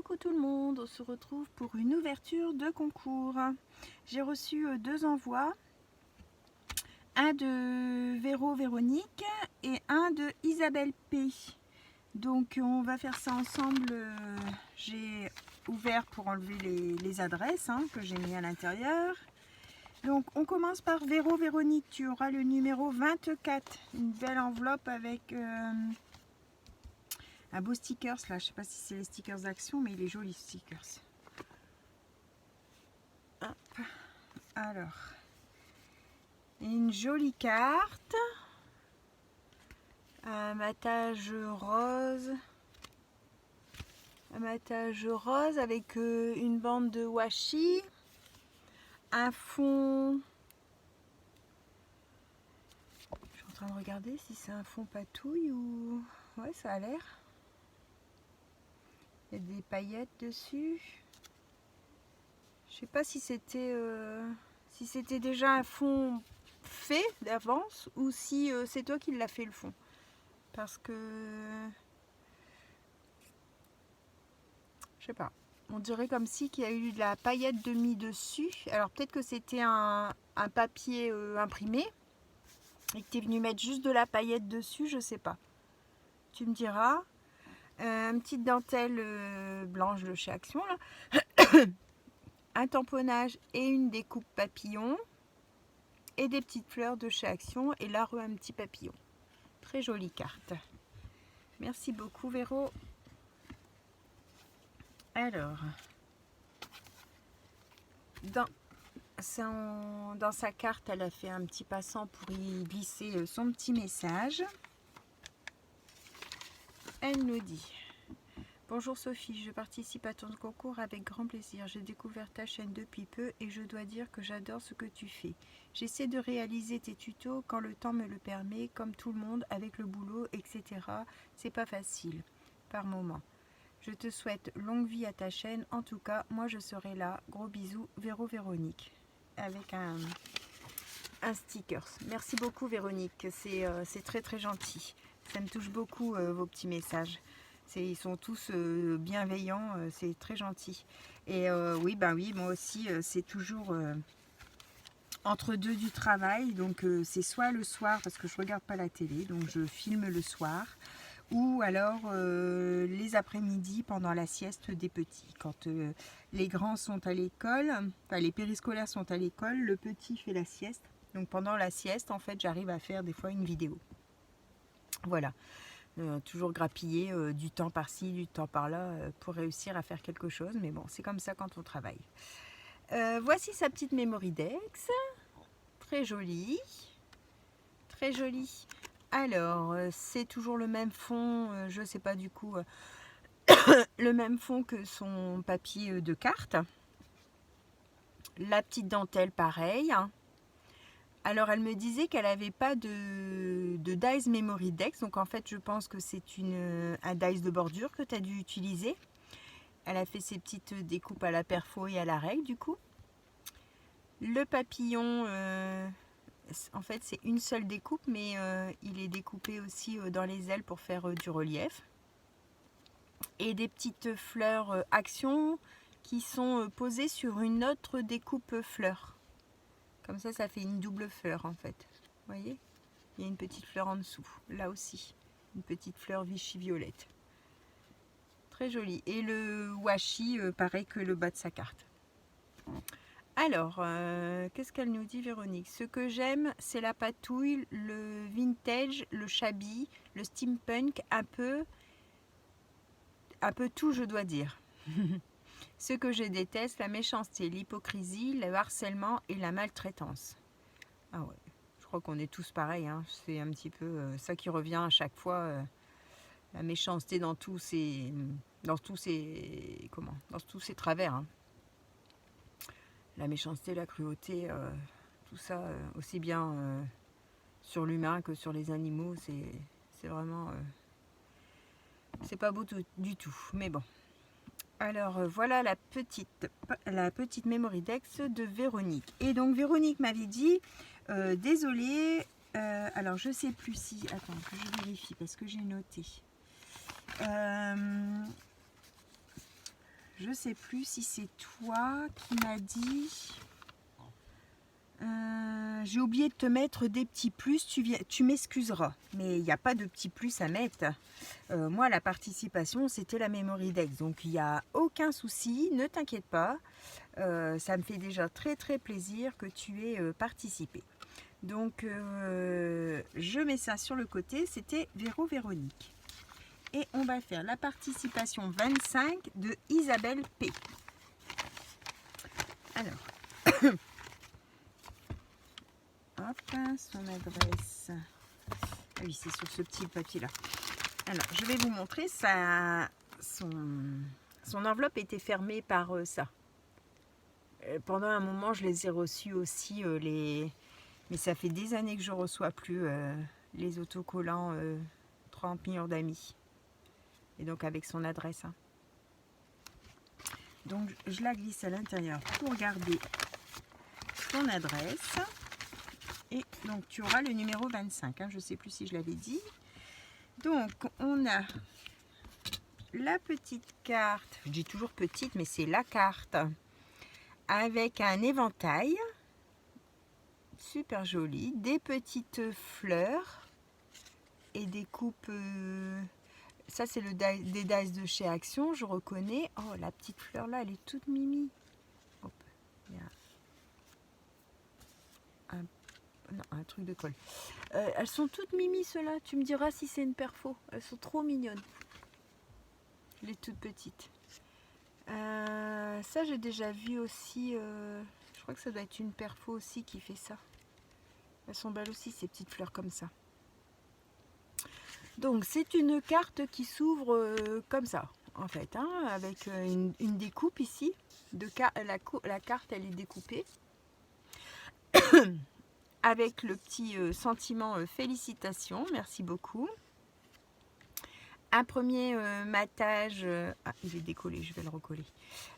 Coucou tout le monde, on se retrouve pour une ouverture de concours. J'ai reçu deux envois, un de Véronique et un de Isabelle P. Donc on va faire ça ensemble. J'ai ouvert pour enlever les adresses que j'ai mis à l'intérieur. Donc on commence par Véronique, tu auras le numéro 24, une belle enveloppe avec un beau stickers là, je sais pas si c'est les stickers d'action, mais il est joli stickers. Hop. Alors, une jolie carte, un matage rose, avec une bande de washi, un fond. Je suis en train de regarder si c'est un fond patouille ou ouais, ça a l'air. Il y a des paillettes dessus. Je sais pas si c'était déjà un fond fait d'avance ou si c'est toi qui l'as fait le fond. Parce que je sais pas. On dirait comme si qu'il y a eu de la paillette de mis dessus. Alors peut-être que c'était un papier imprimé et que tu es venu mettre juste de la paillette dessus, je sais pas. Tu me diras. Une petite dentelle blanche de chez Action là. Un tamponnage et une découpe papillon. Et des petites fleurs de chez Action. Et là, un petit papillon. Très jolie carte. Merci beaucoup Véro. Alors, dans sa carte, elle a fait un petit passant pour y glisser son petit message. Elle nous dit: bonjour Sophie, je participe à ton concours avec grand plaisir. J'ai découvert ta chaîne depuis peu et je dois dire que j'adore ce que tu fais. J'essaie de réaliser tes tutos quand le temps me le permet, comme tout le monde avec le boulot, etc. C'est pas facile par moment. Je te souhaite longue vie à ta chaîne. En tout cas, moi je serai là. Gros bisous, Véronique. Avec un sticker. Merci beaucoup Véronique, c'est très très gentil. Ça me touche beaucoup vos petits messages. Ils sont tous bienveillants, c'est très gentil. Et oui, moi aussi, c'est toujours entre deux du travail. Donc c'est soit le soir, parce que je regarde pas la télé, donc je filme le soir. Ou alors les après-midi pendant la sieste des petits. Quand les grands sont à l'école, enfin les périscolaires sont à l'école, le petit fait la sieste. Donc pendant la sieste, en fait, j'arrive à faire des fois une vidéo. Voilà. Toujours grappiller du temps par-ci, du temps par-là pour réussir à faire quelque chose. Mais bon, c'est comme ça quand on travaille. Voici sa petite Mémoridex. Très jolie. Très jolie. Alors, c'est toujours le même fond, je ne sais pas du coup, le même fond que son papier de carte. La petite dentelle, pareil. Alors, elle me disait qu'elle n'avait pas de dies Mémoridex, donc en fait, je pense que c'est un dies de bordure que tu as dû utiliser. Elle a fait ses petites découpes à la perfo et à la règle, du coup. Le papillon... en fait, c'est une seule découpe, mais il est découpé aussi dans les ailes pour faire du relief. Et des petites fleurs Action qui sont posées sur une autre découpe fleur. Comme ça fait une double fleur en fait. Vous voyez? Il y a une petite fleur en dessous, là aussi. Une petite fleur Vichy violette. Très jolie. Et le washi, pareil que le bas de sa carte. Alors, qu'est-ce qu'elle nous dit Véronique? Ce que j'aime, c'est la patouille, le vintage, le shabby, le steampunk, un peu tout, je dois dire. Ce que je déteste, la méchanceté, l'hypocrisie, le harcèlement et la maltraitance. Ah ouais, je crois qu'on est tous pareils, hein. C'est un petit peu ça qui revient à chaque fois. La méchanceté dans tous ses travers. Hein. La méchanceté, la cruauté, tout ça, aussi bien sur l'humain que sur les animaux, c'est vraiment... c'est pas beau du tout, mais bon. Alors voilà la petite Mémoridex de Véronique. Et donc Véronique m'avait dit, désolée, alors je sais plus si... Attends, que je vérifie parce que j'ai noté. je sais plus si c'est toi qui m'as dit... j'ai oublié de te mettre des petits plus, tu m'excuseras, mais il n'y a pas de petits plus à mettre. Moi, la participation, c'était la Memory Dex, donc il n'y a aucun souci, ne t'inquiète pas. Ça me fait déjà très très plaisir que tu aies participé. Donc, je mets ça sur le côté, c'était Véronique. Et on va faire la participation 25 de Isabelle P. Alors... Hop, son adresse. Ah oui, c'est sur ce petit papier là. Alors, je vais vous montrer son enveloppe était fermée par ça. Pendant un moment, je les ai reçus aussi mais ça fait des années que je ne reçois plus les autocollants 30 millions d'amis. Et donc avec son adresse. Hein. Donc, je la glisse à l'intérieur pour garder son adresse. Et donc, tu auras le numéro 25. Hein, je ne sais plus si je l'avais dit. Donc, on a la petite carte. Je dis toujours petite, mais c'est la carte. Avec un éventail. Super joli. Des petites fleurs. Et des coupes... ça, c'est des dice de chez Action. Je reconnais. Oh, la petite fleur là, elle est toute mimi. Hop, il y a un truc de colle. Elles sont toutes mimi, ceux-là. Tu me diras si c'est une perfo. Elles sont trop mignonnes. Les toutes petites. Ça, j'ai déjà vu aussi. Je crois que ça doit être une perfo aussi qui fait ça. Elles sont belles aussi, ces petites fleurs comme ça. Donc, c'est une carte qui s'ouvre comme ça, en fait. Hein, avec une découpe ici. La carte, elle est découpée. Avec le petit sentiment félicitations, merci beaucoup. Un premier matage, il est décollé, je vais le recoller,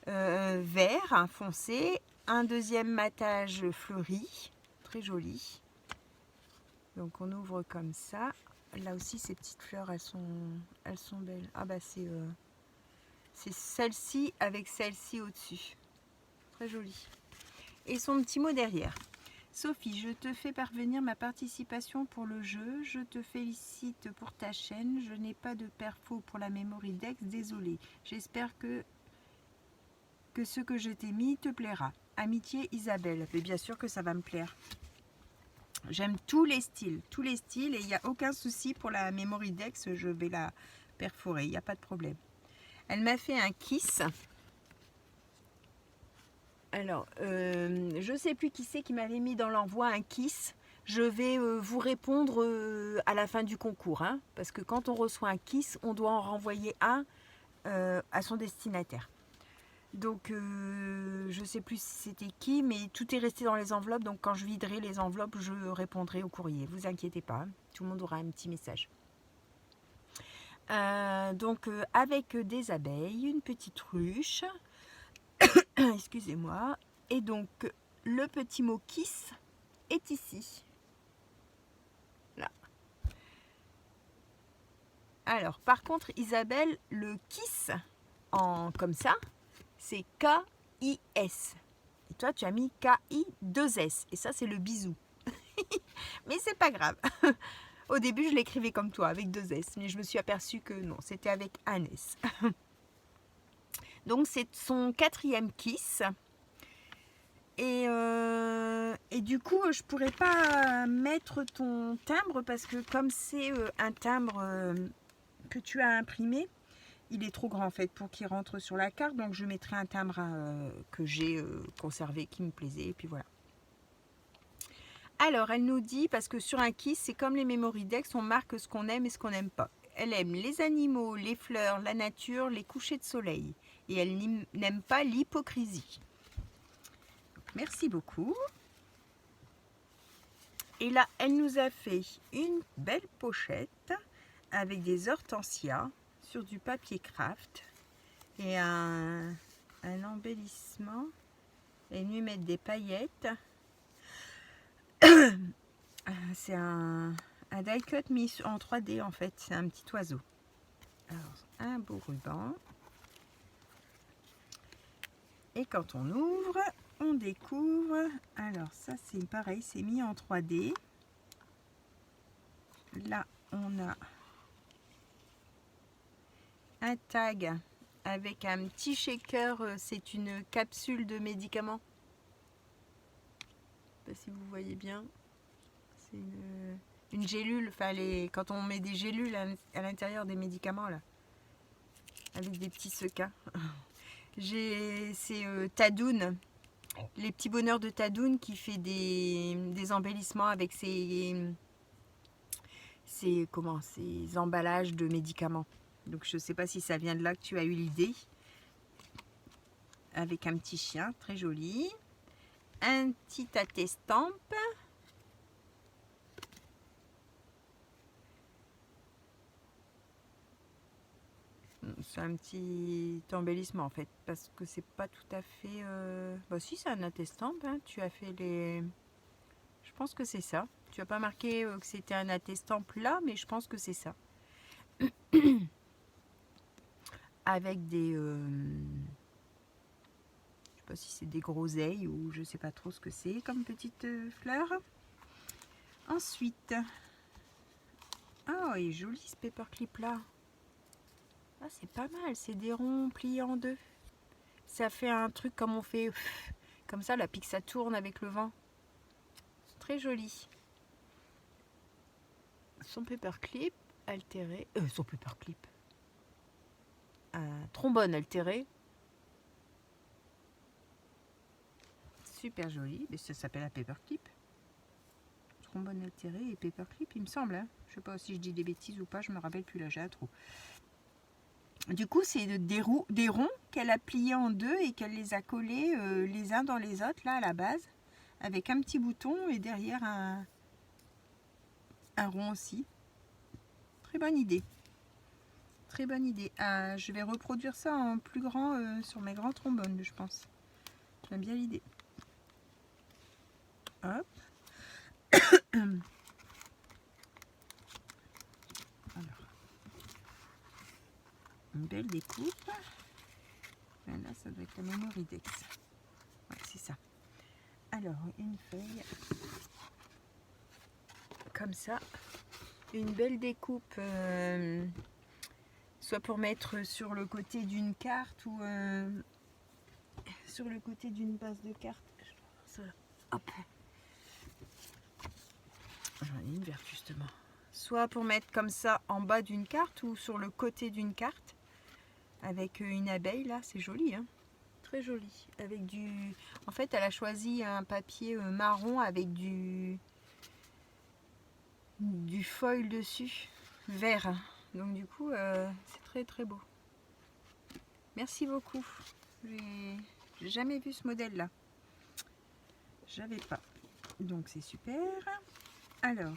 vert foncé. Un deuxième matage fleuri, très joli. Donc on ouvre comme ça. Là aussi ces petites fleurs, elles sont belles. Ah bah c'est celle-ci avec celle-ci au-dessus. Très joli. Et son petit mot derrière. Sophie, je te fais parvenir ma participation pour le jeu. Je te félicite pour ta chaîne. Je n'ai pas de perfo pour la Memory Dex. Désolée. J'espère que ce que je t'ai mis te plaira. Amitié Isabelle. Mais bien sûr que ça va me plaire. J'aime tous les styles. Et il n'y a aucun souci pour la Memory Dex. Je vais la perforer. Il n'y a pas de problème. Elle m'a fait un kiss. Alors, je ne sais plus qui c'est qui m'avait mis dans l'envoi un kiss. Je vais vous répondre à la fin du concours. Hein, parce que quand on reçoit un kiss, on doit en renvoyer un à son destinataire. Donc, je ne sais plus si c'était qui, mais tout est resté dans les enveloppes. Donc, quand je viderai les enveloppes, je répondrai au courrier. Vous inquiétez pas, hein, tout le monde aura un petit message. Donc, avec des abeilles, une petite ruche... Excusez-moi. Et donc, le petit mot kiss est ici. Là. Alors, par contre, Isabelle, le kiss, comme ça, c'est K-I-S. Et toi, tu as mis K-I-2-S. Et ça, c'est le bisou. Mais c'est pas grave. Au début, je l'écrivais comme toi, avec 2 S. Mais je me suis aperçue que non, c'était avec un S. Donc, c'est son 4e kiss. Et du coup, je pourrais pas mettre ton timbre parce que comme c'est un timbre que tu as imprimé, il est trop grand en fait pour qu'il rentre sur la carte. Donc, je mettrai un timbre que j'ai conservé, qui me plaisait. Et puis voilà. Alors, elle nous dit, parce que sur un kiss, c'est comme les Memory Dex, on marque ce qu'on aime et ce qu'on n'aime pas. Elle aime les animaux, les fleurs, la nature, les couchers de soleil. Et elle n'aime pas l'hypocrisie. Merci beaucoup. Et là, elle nous a fait une belle pochette avec des hortensias sur du papier craft et un embellissement. Elle lui met des paillettes. C'est un die cut mis en 3D en fait. C'est un petit oiseau. Alors, un beau ruban. Et quand on ouvre, on découvre, alors ça c'est pareil, c'est mis en 3D. Là, on a un tag avec un petit shaker, c'est une capsule de médicaments. Je ne sais pas si vous voyez bien. C'est une gélule, enfin quand on met des gélules à l'intérieur des médicaments là, avec des petits sequins. C'est Tadoun, les petits bonheurs de Tadoun qui fait des embellissements avec ses emballages de médicaments. Donc je ne sais pas si ça vient de là que tu as eu l'idée. Avec un petit chien, très joli. Un petit attestampe. C'est un petit embellissement en fait, parce que c'est pas tout à fait... Bah si, c'est un attestampe, hein. Tu as fait les... Je pense que c'est ça. Tu n'as pas marqué que c'était un attestampe là, mais je pense que c'est ça. Avec des... je sais pas si c'est des groseilles ou je sais pas trop ce que c'est comme petite fleur. Ensuite... Oh, il est joli ce paperclip là. Ah, c'est pas mal, c'est des ronds pliés en deux. Ça fait un truc comme on fait... Comme ça, là, puis que ça tourne avec le vent. C'est très joli. Son paperclip altéré... son paperclip. Un trombone altéré. Super joli. Mais ça s'appelle un paperclip. Trombone altéré et paperclip, il me semble. Hein. Je sais pas si je dis des bêtises ou pas, je me rappelle plus là, j'ai un trou. Du coup, c'est des ronds qu'elle a pliés en deux et qu'elle les a collés les uns dans les autres, là, à la base, avec un petit bouton et derrière un rond aussi. Très bonne idée. Très bonne idée. Je vais reproduire ça en plus grand sur mes grands trombones, je pense. J'aime bien l'idée. Hop. Alors. Une belle découpe. Là, ça doit être la Mémoridex. Ouais, c'est ça. Alors, une feuille. Comme ça. Une belle découpe. Soit pour mettre sur le côté d'une carte ou sur le côté d'une base de carte. Hop. J'en ai une verte justement. Soit pour mettre comme ça en bas d'une carte ou sur le côté d'une carte. Avec une abeille là, c'est joli, hein. Très joli. Avec du... En fait, elle a choisi un papier marron avec du foil dessus, vert. Donc du coup, c'est très très beau. Merci beaucoup. J'ai jamais vu ce modèle là. J'avais pas. Donc c'est super. Alors,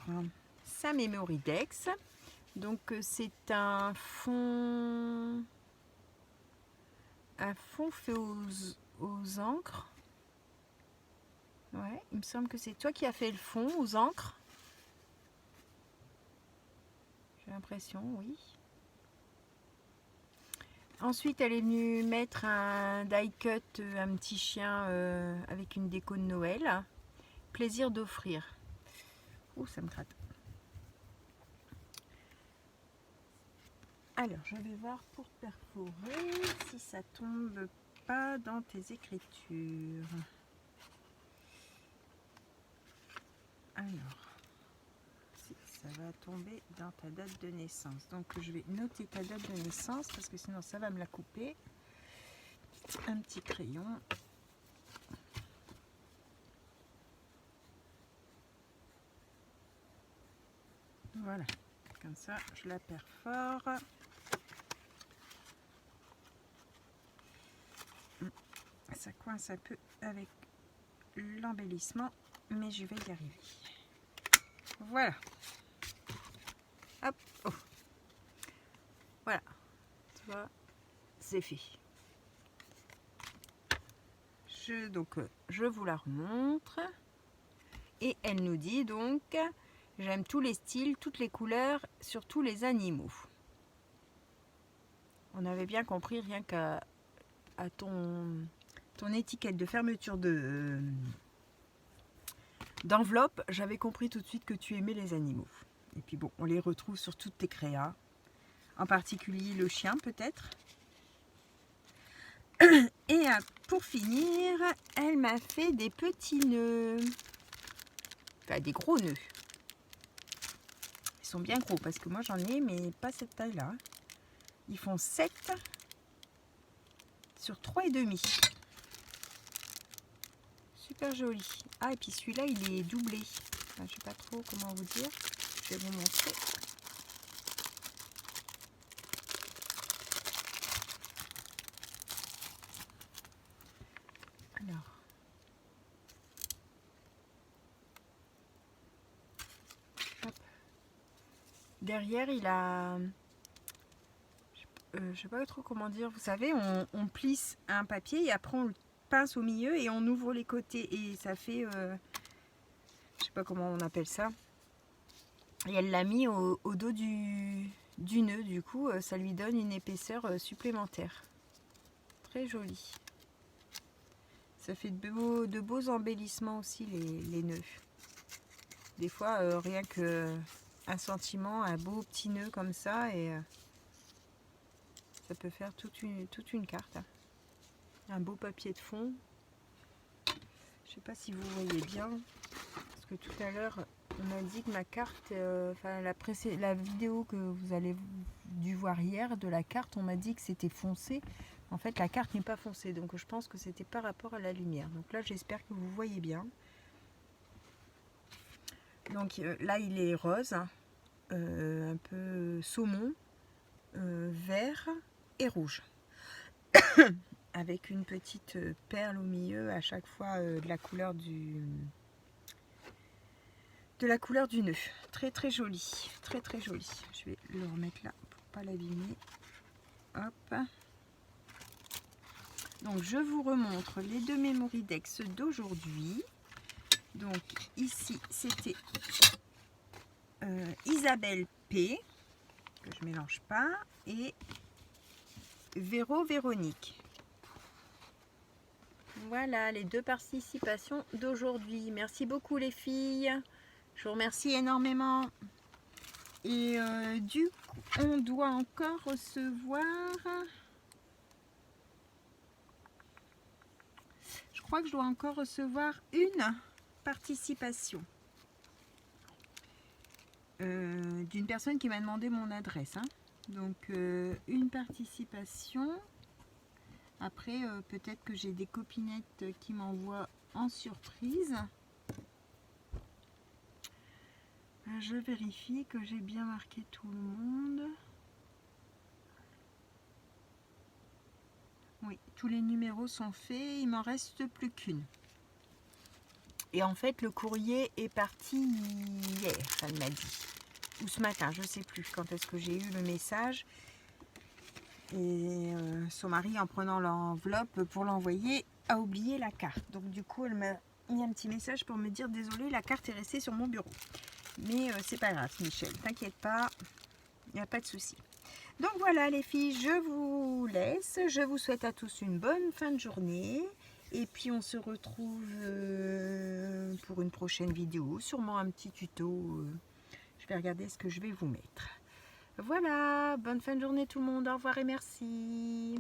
sa Mémoridex. Donc c'est un fond fait aux encres. Ouais, il me semble que c'est toi qui as fait le fond aux encres. J'ai l'impression, oui. Ensuite, elle est venue mettre un die cut, un petit chien avec une déco de Noël. Plaisir d'offrir. Ouh, ça me gratte. Alors, je vais voir pour perforer si ça tombe pas dans tes écritures. Alors, si ça va tomber dans ta date de naissance. Donc, je vais noter ta date de naissance parce que sinon ça va me la couper. Un petit crayon. Voilà, comme ça, je la perfore. Ça coince un peu avec l'embellissement, mais je vais y arriver. Voilà. Hop. Oh. Voilà. Tu vois, c'est fait. Je vous la remontre. Et elle nous dit donc, j'aime tous les styles, toutes les couleurs, surtout les animaux. On avait bien compris rien qu'à ton ton étiquette de fermeture d'enveloppe, j'avais compris tout de suite que tu aimais les animaux. Et puis bon, on les retrouve sur toutes tes créas, en particulier le chien peut-être. Et pour finir, elle m'a fait des petits nœuds, enfin des gros nœuds. Ils sont bien gros parce que moi j'en ai, mais pas cette taille-là. Ils font 7 sur 3,5. Super joli. Ah, et puis celui-là, il est doublé. Enfin, je sais pas trop comment vous dire. Je vais vous montrer. Alors. Hop. Derrière, il a... je sais pas trop comment dire. Vous savez, on plisse un papier et après on le pince au milieu et on ouvre les côtés. Et ça fait... je sais pas comment on appelle ça. Et elle l'a mis au dos du nœud. Du coup, ça lui donne une épaisseur supplémentaire. Très joli. Ça fait de beaux embellissements aussi, les nœuds. Des fois, rien que un sentiment, un beau petit nœud comme ça, et ça peut faire toute une carte. Un beau papier de fond. Je sais pas si vous voyez bien, parce que tout à l'heure, on m'a dit que ma carte, enfin la vidéo que vous avez dû voir hier de la carte, on m'a dit que c'était foncé. En fait, la carte n'est pas foncée, donc je pense que c'était par rapport à la lumière. Donc là, j'espère que vous voyez bien. Donc là, il est rose, un peu saumon, vert et rouge. Avec une petite perle au milieu à chaque fois de la couleur du nœud. Très très joli, très très joli. Je vais le remettre là pour pas l'abîmer. Hop. Donc je vous remontre les deux Memory Dex d'aujourd'hui. Donc ici c'était Isabelle P, que je mélange pas, et Véronique. Voilà les deux participations d'aujourd'hui. Merci beaucoup les filles. Je vous remercie énormément. Et du coup, on doit encore recevoir... Je crois que je dois encore recevoir une participation. D'une personne qui m'a demandé mon adresse. Hein. Donc, une participation. Après, peut-être que j'ai des copinettes qui m'envoient en surprise. Je vérifie que j'ai bien marqué tout le monde. Oui, tous les numéros sont faits. Il m'en reste plus qu'une. Et en fait, le courrier est parti hier, elle m'a dit. Ou ce matin, je ne sais plus quand est-ce que j'ai eu le message. Et son mari, en prenant l'enveloppe pour l'envoyer, a oublié la carte. Donc du coup, elle m'a mis un petit message pour me dire « Désolée, la carte est restée sur mon bureau. » Mais c'est pas grave, Michel, t'inquiète pas, il n'y a pas de souci. Donc voilà les filles, je vous laisse. Je vous souhaite à tous une bonne fin de journée. Et puis on se retrouve pour une prochaine vidéo, sûrement un petit tuto. Je vais regarder ce que je vais vous mettre. Voilà, bonne fin de journée tout le monde, au revoir et merci.